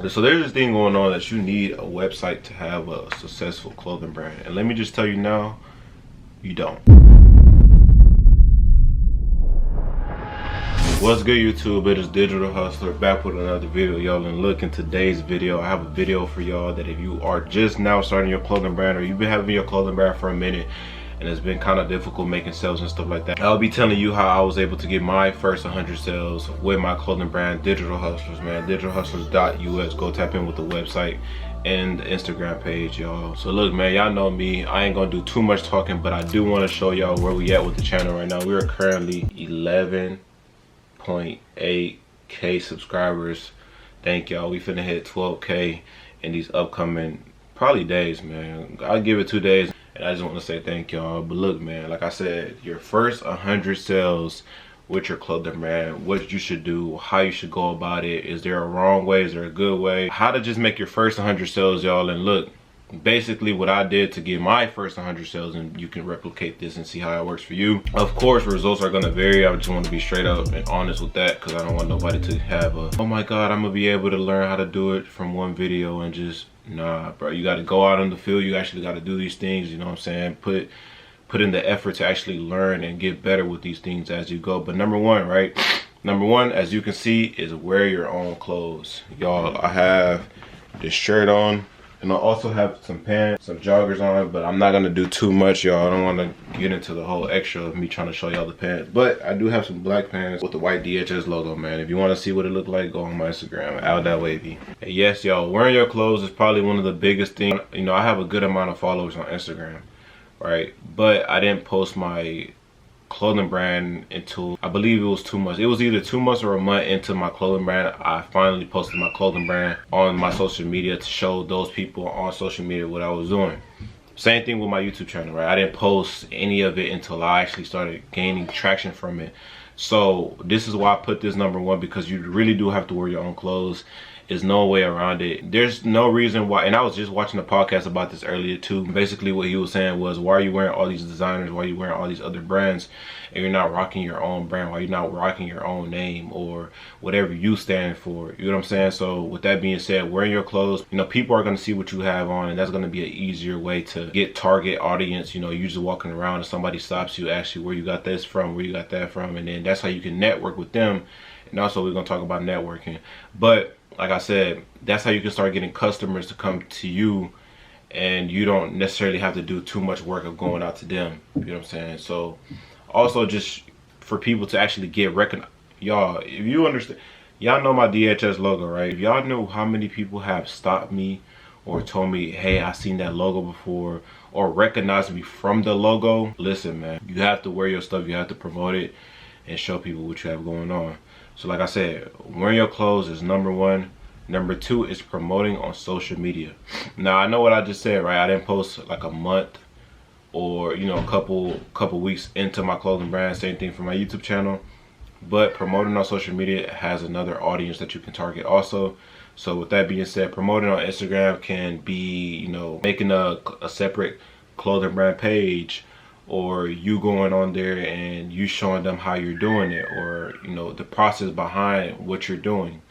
So there's this thing going on that you need a website to have a successful clothing brand. And let me just tell you now, you don't. What's good, YouTube? It is Digital Hustler back with another video, y'all. And look, in today's video, I have a video for y'all that if you are just now starting your clothing brand, or you've been having your clothing brand for a minute and it's been kind of difficult making sales and stuff like that, I'll be telling you how I was able to get my first 100 sales with my clothing brand, Digital Hustlers, man. digitalhustlers.us. Go tap in with the website and the Instagram page, y'all. So look, man, y'all know me, I ain't gonna do too much talking, but I do want to show y'all where we at with the channel right now. We are currently 11.8K subscribers. Thank y'all. We finna hit 12K in these upcoming probably days, man. I'll give it 2 days, and I just want to say thank y'all. But look, man, like I said, your first 100 sales with your clothing brand, what you should do, how you should go about it. Is there a wrong way? Is there a good way? How to just make your first 100 sales, y'all. And look, basically what I did to get my first 100 sales, and you can replicate this and see how it works for you. Of course, results are gonna vary. I just want to be straight up and honest with that, because I don't want nobody to have a, oh my god, I'm gonna be able to learn how to do it from one video and just, nah, bro. You got to go out in the field. You actually got to do these things, you know what I'm saying? Put in the effort to actually learn and get better with these things as you go. But number one, right? Number one, as you can see, is wear your own clothes. Y'all, I have this shirt on, and I also have some pants, some joggers on, but I'm not gonna do too much, y'all. I don't want to get into the whole extra of me trying to show y'all the pants. But I do have some black pants with the white DHS logo, man. If you want to see what it look like, go on my Instagram, @OutThatWavy. And yes, y'all, wearing your clothes is probably one of the biggest things. You know, I have a good amount of followers on Instagram, right? But I didn't post my clothing brand until, I believe it was 2 months. It was either 2 months or a month into my clothing brand. I finally posted my clothing brand on my social media to show those people on social media what I was doing. Same thing with my YouTube channel, right? I didn't post any of it until I actually started gaining traction from it. So this is why I put this number one, because you really do have to wear your own clothes. There's no way around it. There's no reason why. And I was just watching a podcast about this earlier too. Basically what he was saying was, why are you wearing all these designers? Why are you wearing all these other brands and you're not rocking your own brand? Why are you not rocking your own name or whatever you stand for? You know what I'm saying? So with that being said, wearing your clothes, you know, people are going to see what you have on, and that's going to be an easier way to get target audience. You know, you're just walking around and somebody stops you, asks you where you got this from, where you got that from, and then that's how you can network with them. And also we're going to talk about networking. But like I said, that's how you can start getting customers to come to you, and you don't necessarily have to do too much work of going out to them. You know what I'm saying? So also just for people to actually get recognized. Y'all, if you understand, y'all know my DHS logo, right? If y'all know how many people have stopped me or told me, hey, I seen that logo before, or recognized me from the logo, listen, man, you have to wear your stuff, you have to promote it and show people what you have going on. So like I said, wearing your clothes is number one. Number two is promoting on social media. Now I know what I just said, right? I didn't post like a month or, you know, a couple weeks into my clothing brand. Same thing for my YouTube channel. But promoting on social media has another audience that you can target also. So with that being said, promoting on Instagram can be, you know, making a separate clothing brand page, or you going on there and you showing them how you're doing it, or, you know, the process behind what you're doing,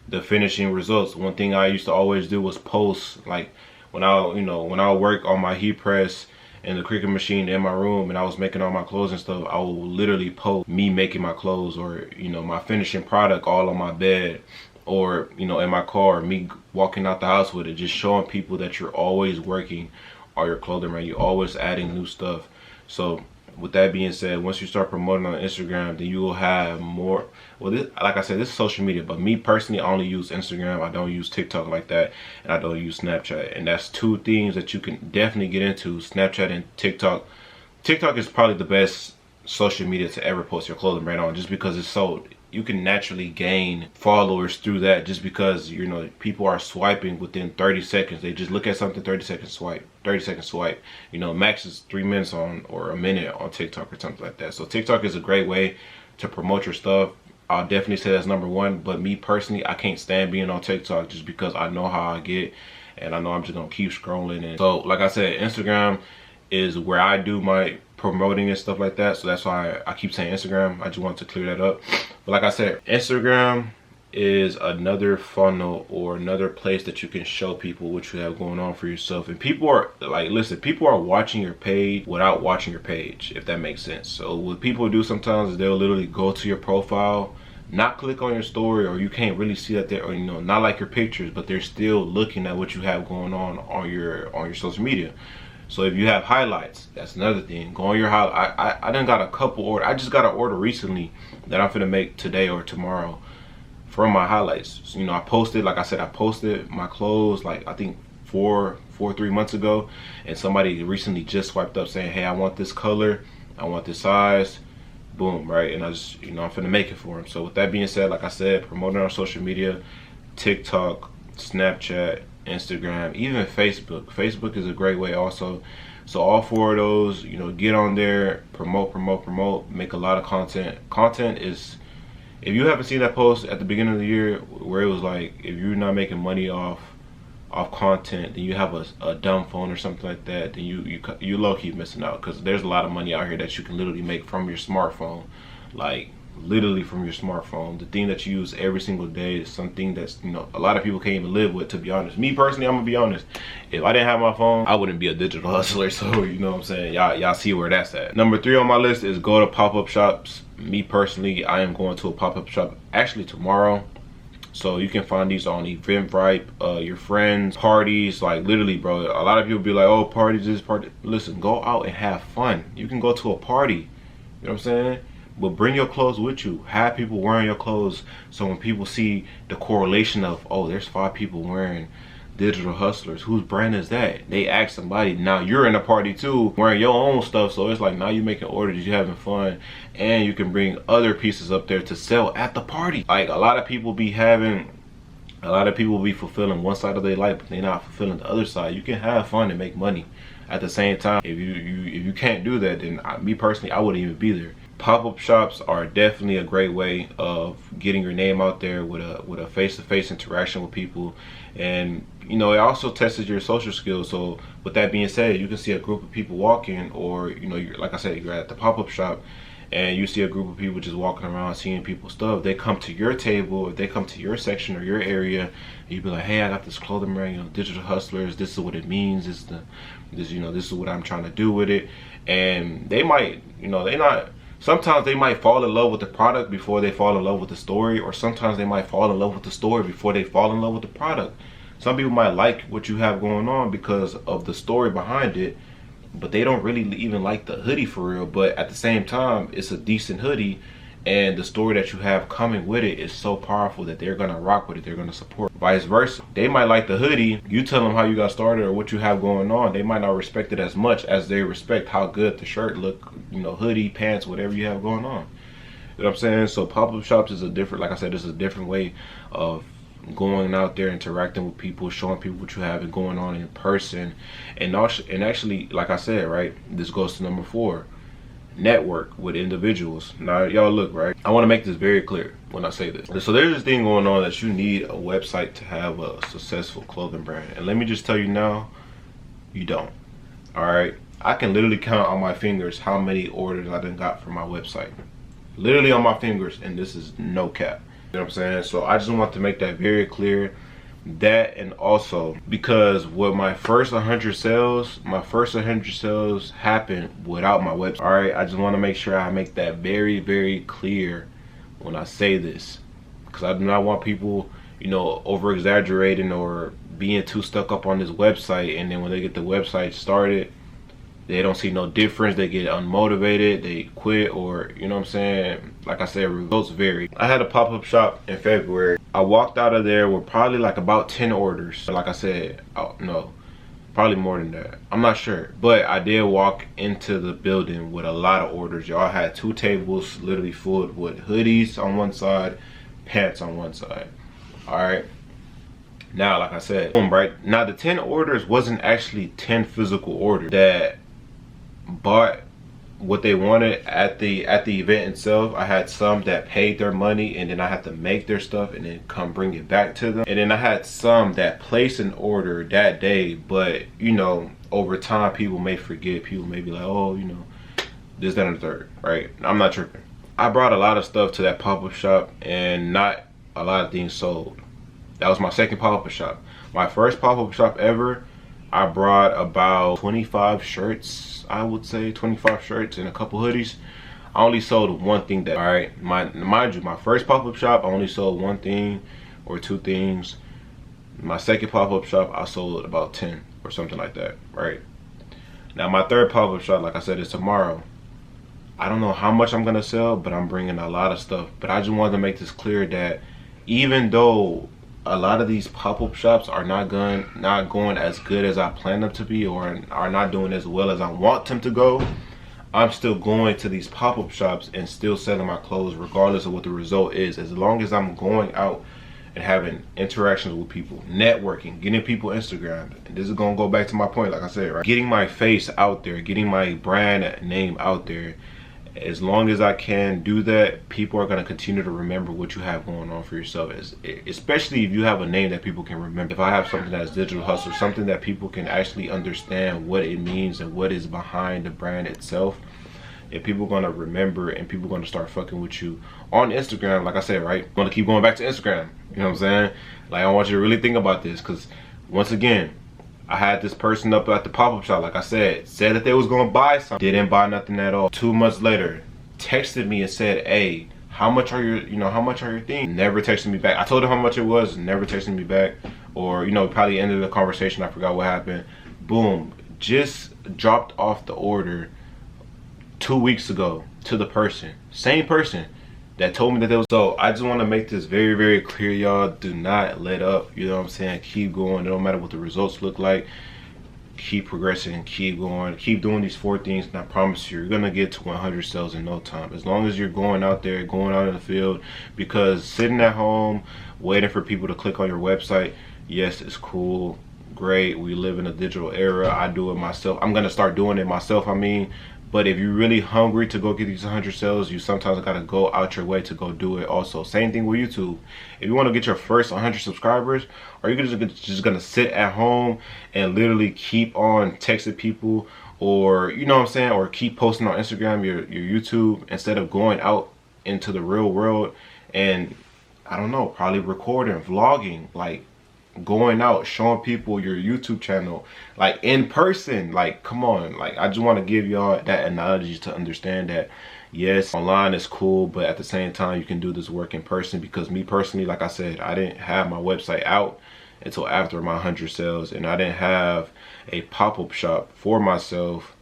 the finishing results. One thing I used to always do was post, like when I would work on my heat press and the Cricut machine in my room and I was making all my clothes and stuff, I will literally post me making my clothes, or, you know, my finishing product all on my bed, or, you know, in my car, me walking out the house with it, just showing people that you're always working on your clothing, right? You're always adding new stuff. So with that being said, once you start promoting on Instagram, then you will have more. Well, this, like I said, this is social media, but me personally, I only use Instagram. I don't use TikTok like that, and I don't use Snapchat. And that's two things that you can definitely get into: Snapchat and TikTok. TikTok is probably the best social media to ever post your clothing brand on, just because it's so, you can naturally gain followers through that, just because, you know, people are swiping within 30 seconds. They just look at something, 30 seconds swipe, 30 seconds swipe. You know, max is 3 minutes on, or a minute on TikTok or something like that. So TikTok is a great way to promote your stuff. I'll definitely say that's number one. But me personally, I can't stand being on TikTok, just because I know how I get, and I know I'm just gonna keep scrolling. And so like I said, Instagram is where I do my promoting and stuff like that. So that's why I keep saying Instagram. I just want to clear that up. But like I said, Instagram is another funnel or another place that you can show people what you have going on for yourself. And people are like, listen, people are watching your page without watching your page, if that makes sense. So what people do sometimes is they'll literally go to your profile, not click on your story, or you can't really see that there, or you know, not like your pictures, but they're still looking at what you have going on your social media. So if you have highlights, that's another thing. Go on your highlight. I done got a couple order. I just got an order recently that I'm finna make today or tomorrow from my highlights. So, you know, I posted, like I said, I posted my clothes like I think 3 months ago, and somebody recently just swiped up saying, hey, I want this color, I want this size, boom, right? And I just, you know, I'm finna make it for them. So with that being said, like I said, promoting on social media, TikTok, Snapchat, Instagram, even Facebook. Facebook is a great way also. So all 4 of those, you know, get on there, promote, make a lot of content. Content is, if you haven't seen that post at the beginning of the year where it was like, if you're not making money off content, then you have a dumb phone or something like that, then you low-key missing out, because there's a lot of money out here that you can literally make from your smartphone. Like literally from your smartphone. The thing that you use every single day is something that's, you know, a lot of people can't even live with, to be honest. Me personally, I'm gonna be honest, if I didn't have my phone, I wouldn't be a digital hustler. So you know what I'm saying, y'all see where that's at. Number 3 on my list is go to pop-up shops. Me personally, I am going to a pop-up shop actually tomorrow. So you can find these on Eventbrite, your friends, parties, like literally, bro. A lot of people be like, oh, parties, this party. Listen, go out and have fun. You can go to a party, you know what I'm saying? But bring your clothes with you. Have people wearing your clothes, so when people see the correlation of, oh, there's 5 people wearing Digital Hustlers, whose brand is that? They ask somebody. Now you're in a party too, wearing your own stuff, so it's like now you're making orders, you're having fun, and you can bring other pieces up there to sell at the party. Like a lot of people be fulfilling one side of their life, but they're not fulfilling the other side. You can have fun and make money at the same time. If you can't do that, then me personally, I wouldn't even be there. Pop-up shops are definitely a great way of getting your name out there with a face-to-face interaction with people. And you know, it also tests your social skills. So with that being said, you can see a group of people walking, or you know, like I said, you're at the pop-up shop and you see a group of people just walking around seeing people's stuff. They come to your table, if they come to your section or your area, and you be like, hey, I got this clothing brand, you know, Digital Hustlers, this is what it means, this is what I'm trying to do with it. And they might, you know, sometimes they might fall in love with the product before they fall in love with the story, or sometimes they might fall in love with the story before they fall in love with the product. Some people might like what you have going on because of the story behind it, but they don't really even like the hoodie for real. But at the same time, it's a decent hoodie, and the story that you have coming with it is so powerful that they're gonna rock with it, they're gonna support. Vice versa, they might like the hoodie, you tell them how you got started or what you have going on, they might not respect it as much as they respect how good the shirt look, you know, hoodie, pants, whatever you have going on. You know what I'm saying? So pop-up shops is a different, like I said, this is a different way of going out there, interacting with people, showing people what you have going on in person. And actually, like I said, right, this goes to number 4, network with individuals. Now y'all look, right, I want to make this very clear when I say this. So there's this thing going on that you need a website to have a successful clothing brand, and let me just tell you now, you don't. All right, I can literally count on my fingers how many orders I done got from my website, literally on my fingers, and this is no cap. You know what I'm saying? So I just want to make that very clear. That, and also because with my first 100 sales, happened without my website. All right, I just want to make sure I make that very, very clear when I say this, because I do not want people, you know, over exaggerating or being too stuck up on this website, and then when they get the website started, they don't see no difference, they get unmotivated, they quit, or you know what I'm saying? Like I said, results vary. I had a pop-up shop in February. I walked out of there with probably like about 10 orders. Like I said, no, probably more than that, I'm not sure, but I did walk into the building with a lot of orders. Y'all had 2 tables literally full with hoodies on one side, pants on one side. All right, now like I said, boom, right now the 10 orders wasn't actually 10 physical orders that bought what they wanted at the event itself. I had some that paid their money, and then I had to make their stuff and then come bring it back to them. And then I had some that placed an order that day, but you know, over time people may forget, people may be like, oh, you know, this, that, and the third, right? I'm not tripping. I brought a lot of stuff to that pop-up shop, and not a lot of things sold. That was my second pop-up shop. My first pop-up shop ever, I brought about 25 shirts, I would say 25 shirts and a couple hoodies. I only sold one thing that, all right, mind you, my first pop-up shop, I only sold one thing or two things. My second pop-up shop, I sold about 10 or something like that, right? Now my third pop-up shop, like I said, is tomorrow. I don't know how much I'm gonna sell, but I'm bringing a lot of stuff. But I just wanted to make this clear that even though a lot of these pop-up shops are not going as good as I plan them to be, or are not doing as well as I want them to go, I'm still going to these pop-up shops and still selling my clothes regardless of what the result is, as long as I'm going out and having interactions with people, networking, getting people Instagram. And this is gonna go back to my point, like I said, right? Getting my face out there, getting my brand name out there. As long as I can do that, people are gonna continue to remember what you have going on for yourself, especially if you have a name that people can remember. If I have something that's Digital Hustle, something that people can actually understand what it means and what is behind the brand itself, if people are gonna remember and people are gonna start fucking with you on Instagram, like I said, right? I'm gonna keep going back to Instagram. You know what I'm saying? Like, I want you to really think about this, because once again, I had this person up at the pop-up shop, like I said that they was gonna buy something, didn't buy nothing at all. 2 months later, texted me and said, hey, how much are your things? Never texted me back. I told her how much it was, never texted me back. Or, probably ended the conversation, I forgot what happened. Boom, just dropped off the order 2 weeks ago to the person, same person that told me that they was. So I just want to make this very, very clear, y'all. Do not let up. You know what I'm saying? Keep going. It don't matter what the results look like. Keep progressing. Keep going. Keep doing these 4 things, and I promise you're gonna get to 100 sales in no time. As long as you're going out there, going out in the field. Because sitting at home waiting for people to click on your website, yes, it's cool, great. We live in a digital era. I do it myself. I'm gonna start doing it myself. But if you're really hungry to go get these 100 sales, you sometimes gotta go out your way to go do it also. Same thing with YouTube. If you wanna get your first 100 subscribers, are you just gonna sit at home and literally keep on texting people, or, you know what I'm saying, or keep posting on Instagram, your YouTube, instead of going out into the real world and, I don't know, probably recording, vlogging, like, going out showing people your YouTube channel, like, in person? Like, come on. Like, I just want to give y'all that analogy to understand that yes, online is cool, but at the same time you can do this work in person. Because me personally, like I said, I didn't have my website out until after my 100 sales, and I didn't have a pop-up shop for myself,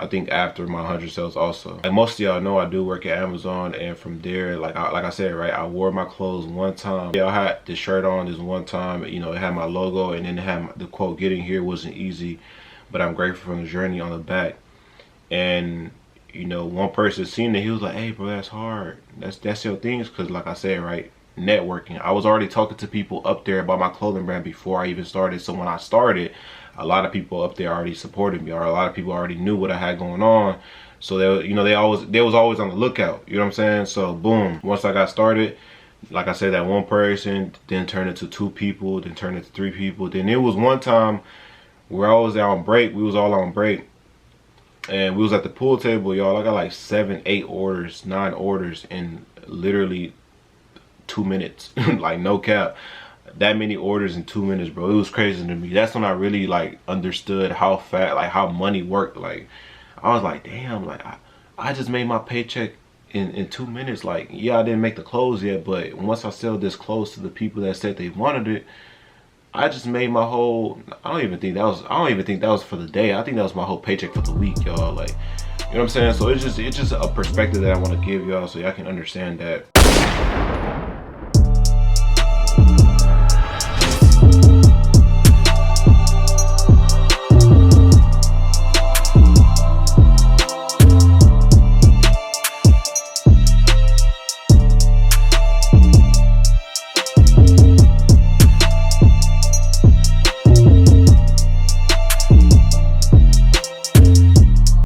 I think, after my 100 sales also. Like most of y'all know, I do work at Amazon, and from there, like I said, right, I wore my clothes one time. Yeah, I had this shirt on this one time, it had my logo, and then it had the quote, "Getting here wasn't easy, but I'm grateful for the journey" on the back. And one person seen it, he was like, "Hey bro, that's hard. That's your things." Because like I said, right, networking. I was already talking to people up there about my clothing brand before I even started. So when I started, a lot of people up there already supported me, or a lot of people already knew what I had going on. So they was always on the lookout. You know what I'm saying? So boom, once I got started, like I said, that one person then turned into 2 people, then turned into 3 people. Then it was one time where I was out on break. We was all on break, and we was at the pool table, y'all. I got like 7, 8 orders, 9 orders in literally 2 minutes. Like, no cap. That many orders in 2 minutes, bro. It was crazy to me. That's when I really like understood how fast, like, how money worked. Like, I was like, damn, like, I just made my paycheck in 2 minutes. Like, yeah, I didn't make the clothes yet, but once I sell this clothes to the people that said they wanted it, I just made my whole, I don't even think that was for the day. I think that was my whole paycheck for the week, y'all. Like, you know what I'm saying? So it's just a perspective that I want to give y'all, so y'all can understand that